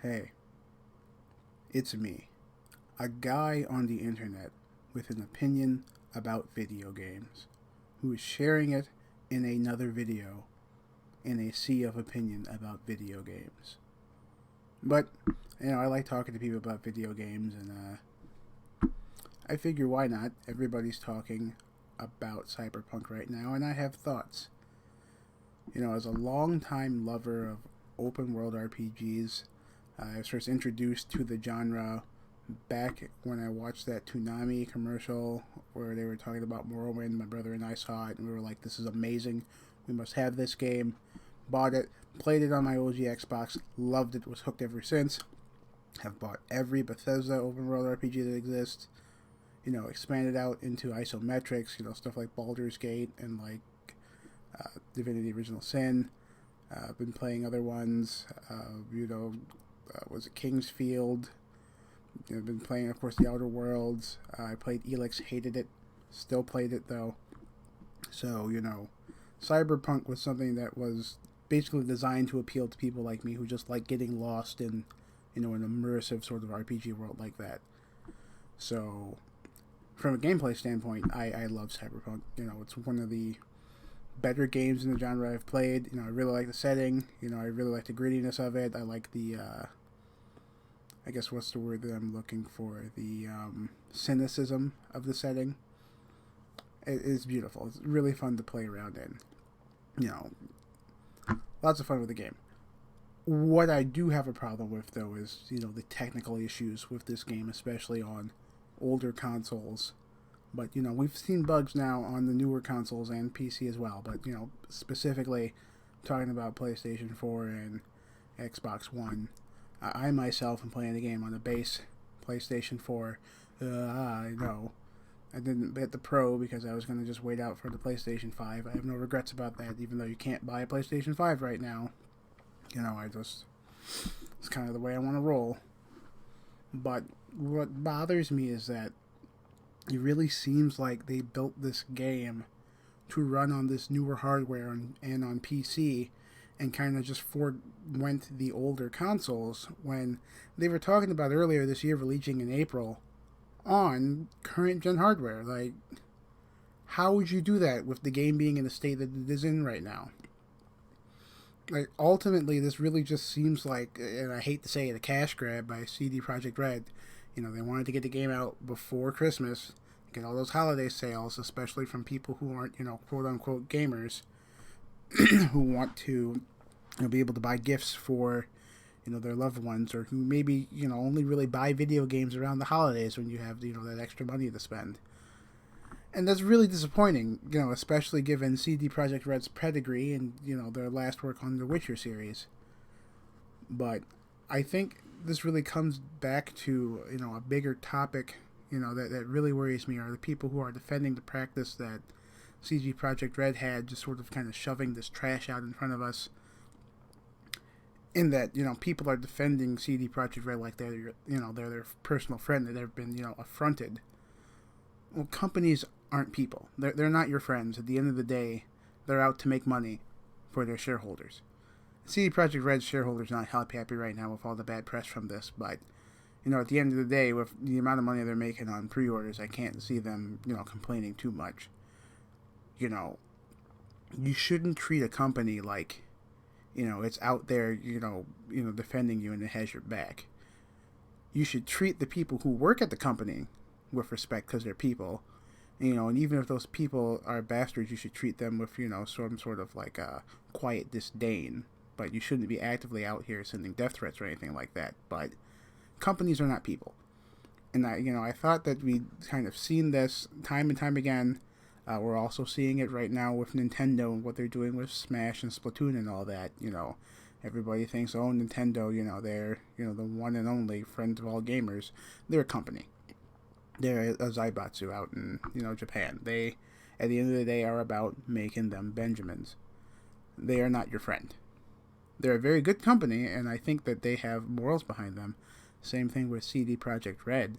Hey, it's me, a guy on the internet with an opinion about video games, who is sharing it in another video in a sea of opinion about video games. But, I like talking to people about video games, and I figure why not? Everybody's talking about Cyberpunk right now, and I have thoughts. As a longtime lover of open world RPGs, I was first introduced to the genre back when I watched that Toonami commercial where they were talking about Morrowind. My brother and I saw it, and we were like, this is amazing. We must have this game. Bought it, played it on my OG Xbox, loved it, was hooked ever since. Have bought every Bethesda open world RPG that exists. Expanded out into isometrics, stuff like Baldur's Gate and like Divinity Original Sin. Been playing other ones, was it King's Field? Been playing, of course, The Outer Worlds. I played Elix, hated it, still played it though. So, Cyberpunk was something that was basically designed to appeal to people like me who just like getting lost in, an immersive sort of RPG world like that. So, from a gameplay standpoint, I love Cyberpunk. It's one of the better games in the genre I've played. I really like the setting. I really like the grittiness of it. I like the, I guess what's the word that I'm looking for? The cynicism of the setting. It is beautiful. It's really fun to play around in. Lots of fun with the game. What I do have a problem with, though, is, the technical issues with this game, especially on older consoles. But, we've seen bugs now on the newer consoles and PC as well. But, specifically talking about PlayStation 4 and Xbox One, I myself am playing the game on the base PlayStation 4. I know. I didn't get the Pro because I was going to just wait out for the PlayStation 5. I have no regrets about that, even though you can't buy a PlayStation 5 right now. It's kind of the way I want to roll. But what bothers me is that it really seems like they built this game to run on this newer hardware and on PC and kind of just forwent the older consoles when they were talking about earlier this year releasing in April on current gen hardware. Like, how would you do that with the game being in the state that it is in right now? Like, ultimately, this really just seems like, and I hate to say it, a cash grab by CD Projekt Red. They wanted to get the game out before Christmas, get all those holiday sales, especially from people who aren't, quote-unquote gamers, who want to be able to buy gifts for, their loved ones, or who maybe, only really buy video games around the holidays when you have, that extra money to spend. And that's really disappointing, especially given CD Projekt Red's pedigree and, their last work on the Witcher series. But I think this really comes back to, a bigger topic, that really worries me are the people who are defending the practice that CD Projekt Red had, just sort of kind of shoving this trash out in front of us. In that, people are defending CD Projekt Red like they're their personal friend, that they've been, affronted. Well, companies aren't people. They're not your friends. At the end of the day, they're out to make money for their shareholders. CD Projekt Red's shareholders not happy right now with all the bad press from this, but at the end of the day, with the amount of money they're making on pre-orders, I can't see them complaining too much. You shouldn't treat a company like it's out there defending you and it has your back. You should treat the people who work at the company with respect because they're people. And even if those people are bastards, you should treat them with some sort of like a quiet disdain. But you shouldn't be actively out here sending death threats or anything like that. But companies are not people. And I thought that we'd kind of seen this time and time again. We're also seeing it right now with Nintendo and what they're doing with Smash and Splatoon and all that. Everybody thinks, oh, Nintendo, they're, the one and only friends of all gamers. They're a company. They're a Zaibatsu out in, Japan. They, at the end of the day, are about making them Benjamins. They are not your friend. They're a very good company, and I think that they have morals behind them. Same thing with CD Projekt Red.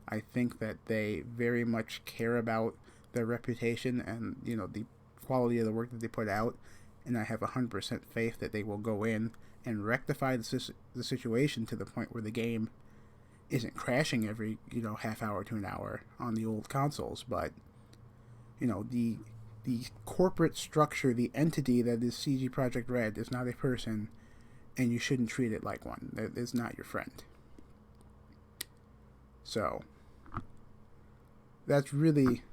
I think that they very much care about their reputation and, the quality of the work that they put out, and I have 100% faith that they will go in and rectify the situation to the point where the game isn't crashing every half hour to an hour on the old consoles. But the corporate structure, the entity that is CD Projekt Red, is not a person, and you shouldn't treat it like one. That is not your friend. So that's really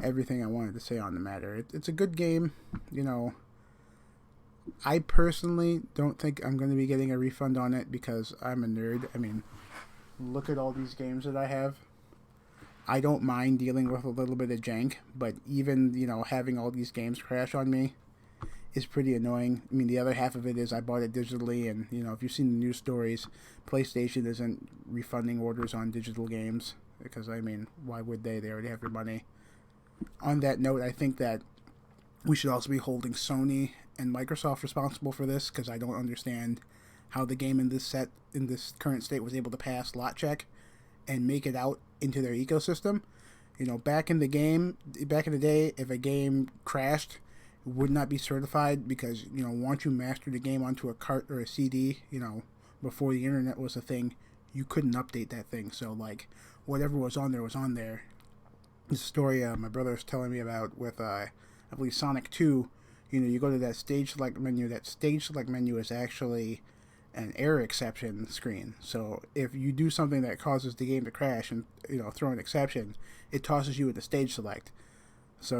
everything I wanted to say on the matter. It's a good game. I personally don't think I'm going to be getting a refund on it because I'm a nerd. I mean, look at all these games that I have. I don't mind dealing with a little bit of jank, but even, having all these games crash on me is pretty annoying. I mean, the other half of it is I bought it digitally, and, if you've seen the news stories, PlayStation isn't refunding orders on digital games because, I mean, why would they? They already have your money. On that note, I think that we should also be holding Sony and Microsoft responsible for this because I don't understand how the game in this current state was able to pass lot check and make it out into their ecosystem. Back in the day, if a game crashed, it would not be certified because, once you mastered the game onto a cart or a CD, before the internet was a thing, you couldn't update that thing. So, whatever was on there was on there. The story my brother was telling me about with, I believe, Sonic 2, you go to that stage select menu. That stage select menu is actually an error exception screen. So if you do something that causes the game to crash and throw an exception, it tosses you into stage select. So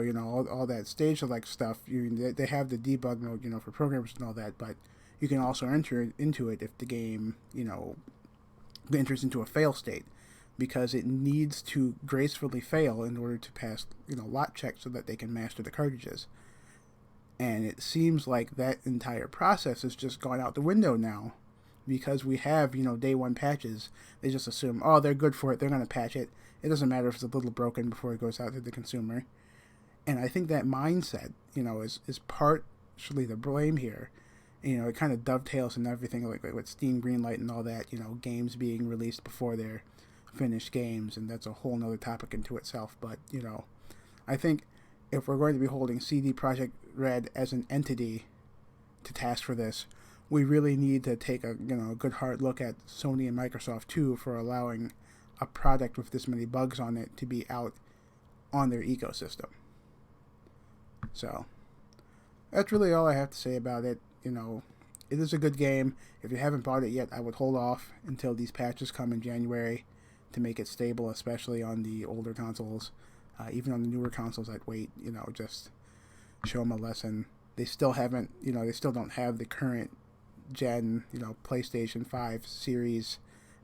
all that stage select stuff, they have the debug mode for programmers and all that, but you can also enter into it if the game enters into a fail state, because it needs to gracefully fail in order to pass lot check so that they can master the cartridges. And it seems like that entire process has just gone out the window now because we have, day one patches. They just assume, oh, they're good for it, they're going to patch it. It doesn't matter if it's a little broken before it goes out to the consumer. And I think that mindset, is partially the blame here. It kind of dovetails in everything like with Steam Greenlight and all that, games being released before they're finished games, and that's a whole nother topic into itself. But, I think if we're going to be holding CD Projekt Red as an entity to task for this, we really need to take a good hard look at Sony and Microsoft too for allowing a product with this many bugs on it to be out on their ecosystem. So that's really all I have to say about it. It is a good game. If you haven't bought it yet, I would hold off until these patches come in January to make it stable, especially on the older consoles. Even on the newer consoles, I'd wait, just show them a lesson. They still haven't, they still don't have the current gen, PlayStation 5 Series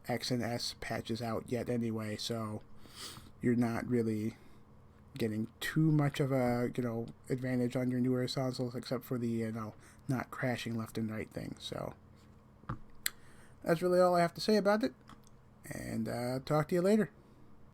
X and S patches out yet anyway, so you're not really getting too much of a, advantage on your newer consoles except for the, not crashing left and right thing. So that's really all I have to say about it, and talk to you later.